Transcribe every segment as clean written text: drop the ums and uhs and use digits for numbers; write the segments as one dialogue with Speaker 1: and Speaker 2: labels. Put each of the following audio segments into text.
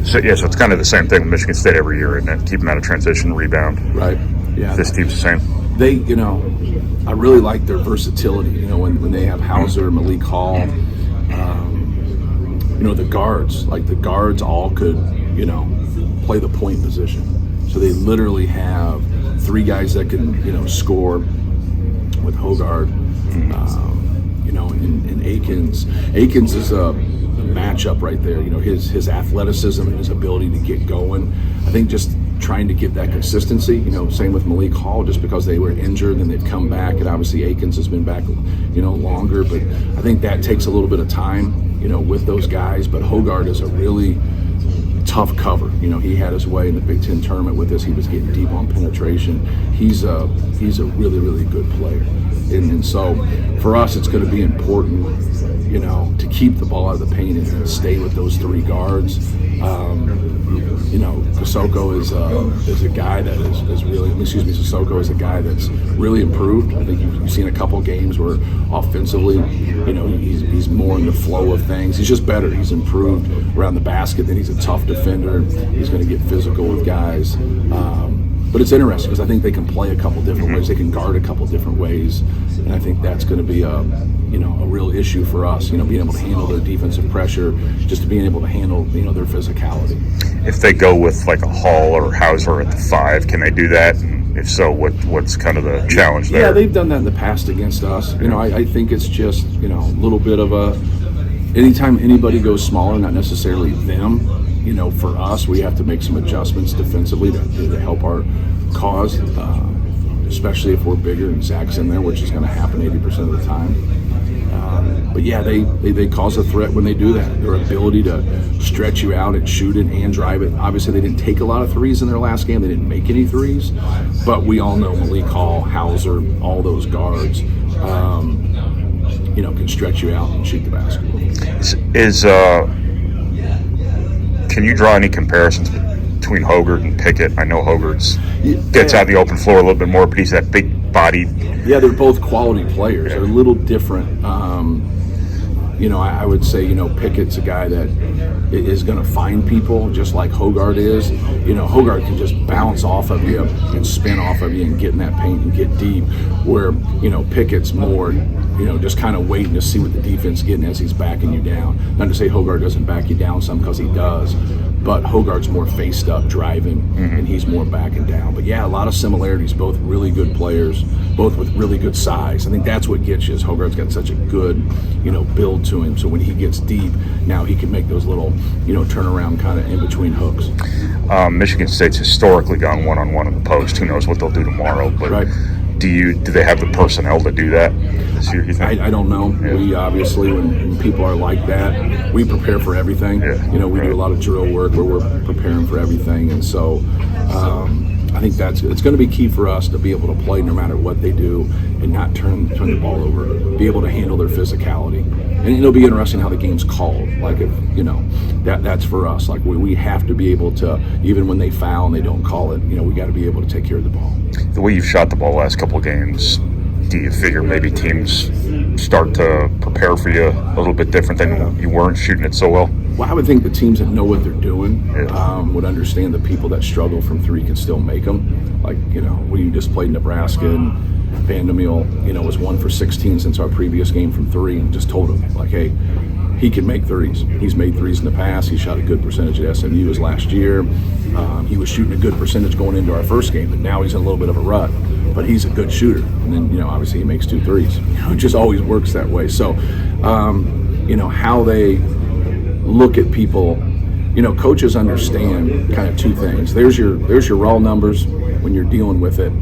Speaker 1: So it's kind of the same thing with Michigan State every year, isn't it? Keep them out of transition, rebound.
Speaker 2: Right. Yeah.
Speaker 1: This team's the same.
Speaker 2: They, I really like their versatility. When they have Hauser, Malik Hall, the guards all could, play the point position. So they literally have 3 guys that can, score with Hogard, and Akins. Akins is a matchup right there. His athleticism and his ability to get going. I think just trying to get that consistency. Same with Malik Hall, just because they were injured and they've come back, and obviously Akins has been back, longer. But I think that takes a little bit of time, with those guys. But Hogard is a really tough cover. He had his way in the Big Ten tournament with us. He was getting deep on penetration. He's a really, really good player. And so for us, it's going to be important, to keep the ball out of the paint and stay with those 3 guards. Sissoko is a guy that is really, Sissoko is a guy that's really improved. I think you've seen a couple games where offensively, he's more in the flow of things. He's just better. He's improved around the basket. Then he's a tough defender. He's going to get physical with guys. But it's interesting because I think they can play a couple different ways. They can guard a couple different ways, and I think that's going to be a real issue for us. Being able to handle their defensive pressure, just being able to handle their physicality.
Speaker 1: If they go with like a Hall or Hauser at the 5, can they do that? And if so, what's kind of the challenge there?
Speaker 2: Yeah, they've done that in the past against us. I think it's just a little bit of a. Anytime anybody goes smaller, not necessarily them. For us, we have to make some adjustments defensively to help our cause, especially if we're bigger and Zach's in there, which is going to happen 80% of the time. But yeah, they cause a threat when they do that. Their ability to stretch you out and shoot it and drive it. Obviously, they didn't take a lot of threes in their last game. They didn't make any threes. But we all know Malik Hall, Hauser, all those guards, can stretch you out and shoot the basketball.
Speaker 1: Can you draw any comparisons between Hogard and Pickett? I know Hogard's gets out in the open floor a little bit more, but he's that big-bodied.
Speaker 2: Yeah, they're both quality players. They're a little different. I would say, Pickett's a guy that is going to find people just like Hogard is. Hogard can just bounce off of you and spin off of you and get in that paint and get deep, where, Pickett's more, just kind of waiting to see what the defense is getting as he's backing you down. Not to say Hogard doesn't back you down some, because he does, but Hogard's more faced up driving, and he's more backing down. But yeah, a lot of similarities, both really good players, both with really good size. I think that's what gets you, is Hogard's got such a good, build to him. So when he gets deep, now he can make those little, turnaround kind of in-between hooks.
Speaker 1: Michigan State's historically gone one-on-one in the post. Who knows what they'll do tomorrow, but
Speaker 2: right.
Speaker 1: Do they have the personnel to do that this year, you think?
Speaker 2: I don't know. Yeah. We obviously, when people are like that, we prepare for everything. Yeah. We do a lot of drill work where we're preparing for everything, and so I think it's going to be key for us to be able to play no matter what they do and not turn the ball over, be able to handle their physicality. And it'll be interesting how the game's called. Like, if that's for us. Like, we have to be able to, even when they foul and they don't call it, we got to be able to take care of the ball.
Speaker 1: The way you've shot the ball the last couple of games, do you figure maybe teams start to prepare for you a little bit different than you weren't shooting it so well?
Speaker 2: Well, I would think the teams that know what they're doing would understand that people that struggle from 3 can still make them. Like, we just played Nebraska, and Vandermeal, was 1 for 16 since our previous game from 3, and just told him, like, hey, he can make threes. He's made threes in the past. He shot a good percentage at SMU as last year. He was shooting a good percentage going into our first game, but now he's in a little bit of a rut. But he's a good shooter. And then, obviously he makes 2 threes. It just always works that way. So, how they look at people, coaches understand kind of 2 things. There's your raw numbers when you're dealing with it,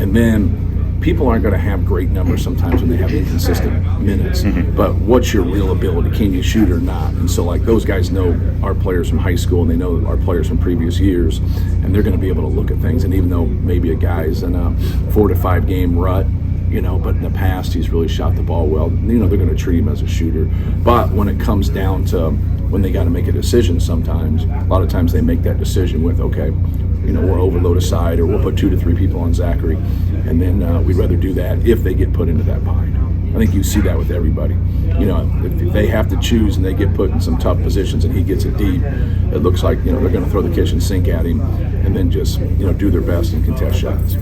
Speaker 2: and then people aren't going to have great numbers sometimes when they have inconsistent minutes. But what's your real ability? Can you shoot or not? And so, like, those guys know our players from high school, and they know our players from previous years, and they're going to be able to look at things. And even though maybe a guy's in a 4 to 5 game rut, but in the past he's really shot the ball well, they're going to treat him as a shooter. But when it comes down to when they got to make a decision, sometimes, a lot of times they make that decision with, okay, we'll overload a side, or we'll put 2 to 3 people on Zachary, and then we'd rather do that if they get put into that bind. I think you see that with everybody. You know, if they have to choose and they get put in some tough positions and he gets it deep, it looks like, you know, they're going to throw the kitchen sink at him and then just, you know, do their best and contest shots.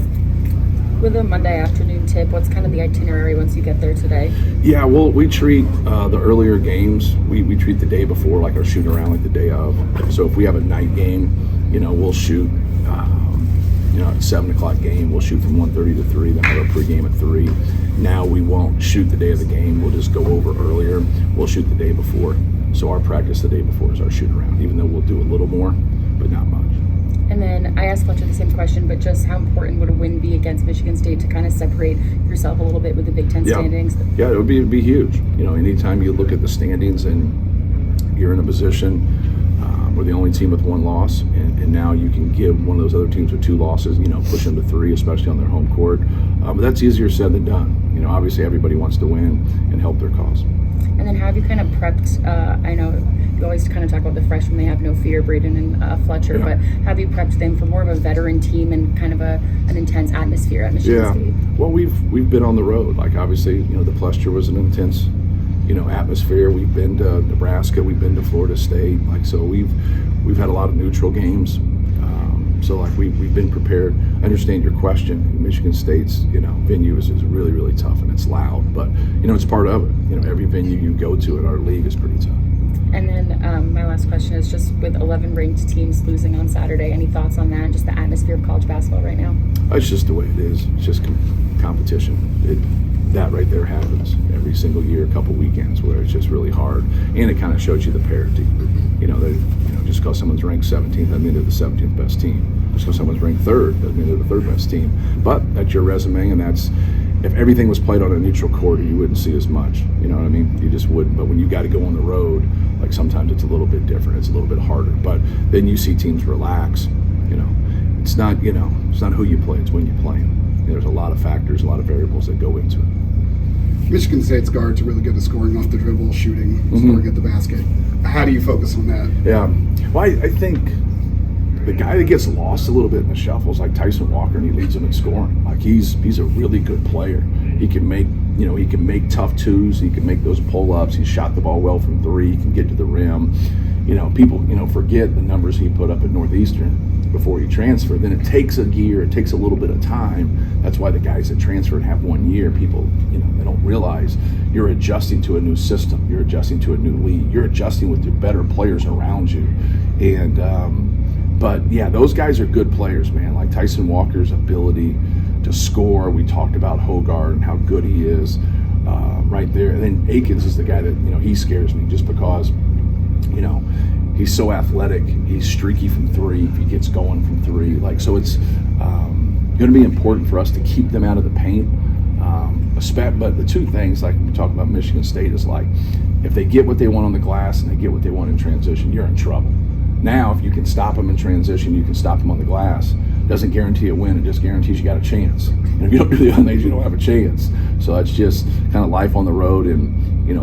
Speaker 3: With a Monday afternoon tip, what's kind of the itinerary once you get there today?
Speaker 2: Yeah, well, we treat the earlier games, we treat the day before like our shooting around like the day of. So if we have a night game, you know, we'll shoot, you know, at 7 o'clock game, we'll shoot from 1:30 to 3, then have our pregame at 3. Now we won't shoot the day of the game, we'll just go over earlier. We'll shoot the day before. So our practice the day before is our shoot around, even though we'll do a little more, but not much.
Speaker 3: And then I asked Fletcher the same question, but just how important would a win be against Michigan State to kind of separate yourself a little bit with the Big Ten standings?
Speaker 2: Yeah, it'd be huge. You know, anytime you look at the standings and you're in a position, we're the only team with 1 loss, and now you can give one of those other teams with 2 losses, you know, push them to 3, especially on their home court. But that's easier said than done. You know, obviously everybody wants to win and help their cause.
Speaker 3: And then how have you kind of prepped, I know you always kind of talk about the freshmen, they have no fear, Braden and Fletcher, but have you prepped them for more of a veteran team and kind of an intense atmosphere at Michigan State?
Speaker 2: Well, we've been on the road. Like, obviously, you know, the Plester was an intense, you know, atmosphere. We've been to Nebraska, we've been to Florida State. Like, so we've had a lot of neutral games. So like we've been prepared. I understand your question. Michigan State's, you know, venue is really, really tough and it's loud, but you know, it's part of it. You know, every venue you go to in our league is pretty tough.
Speaker 3: And then my last question is just with 11 ranked teams losing on Saturday, any thoughts on that? Just the atmosphere of college basketball right now?
Speaker 2: It's just the way it is. It's just competition. That right there happens every single year, a couple weekends where it's just really hard, and it kind of shows you the parity. You know, just because someone's ranked 17th doesn't mean they're the 17th best team. Just because someone's ranked 3rd doesn't mean they're the 3rd best team. But that's your resume, and that's, if everything was played on a neutral court, you wouldn't see as much. You know what I mean? You just wouldn't. But when you got to go on the road, like sometimes it's a little bit different. It's a little bit harder. But then you see teams relax. You know, it's not who you play, it's when you play them. There's a lot of factors, a lot of variables that go into it.
Speaker 4: Michigan State's guards are really good at scoring off the dribble, shooting, scoring at the basket. How do you focus on that?
Speaker 2: Yeah, well, I think the guy that gets lost a little bit in the shuffle is like Tyson Walker, and he leads them in scoring. Like he's a really good player. He can make tough twos. He can make those pull-ups. He shot the ball well from 3. He can get to the rim. You know, people forget the numbers he put up at Northeastern before he transferred. Then it takes a year. It takes a little bit of time. That's why the guys that transfer and have 1 year, people, they don't realize you're adjusting to a new system. You're adjusting to a new league. You're adjusting with the better players around you. And but yeah, those guys are good players, man. Like Tyson Walker's ability to score. We talked about Hogarth and how good he is right there. And then Akins is the guy that, he scares me just because, he's so athletic. He's streaky from 3 if he gets going from 3. Like, so it's going to be important for us to keep them out of the paint. But the 2 things, like we talk about Michigan State, is like if they get what they want on the glass and they get what they want in transition, you're in trouble. Now, if you can stop them in transition, you can stop them on the glass. Doesn't guarantee a win, it just guarantees you got a chance. And if you don't do the other things, you don't have a chance. So that's just kind of life on the road and,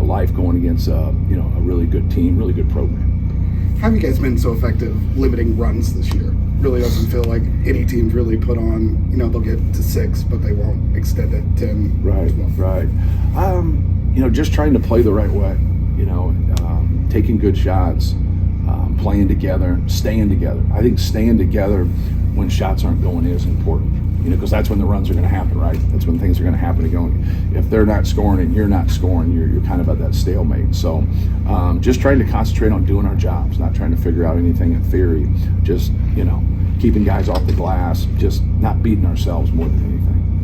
Speaker 2: life going against, a really good team, really good program.
Speaker 4: How have you guys been so effective limiting runs this year? Really doesn't feel like any team's really put on, they'll get to 6, but they won't extend it 10.
Speaker 2: Right. Just trying to play the right way, taking good shots, playing together, staying together. I think staying together when shots aren't going is important, because that's when the runs are going to happen, right? That's when things are going to happen. If they're not scoring and you're not scoring, you're kind of at that stalemate. So just trying to concentrate on doing our jobs, not trying to figure out anything in theory, just, keeping guys off the glass, just not beating ourselves more than anything.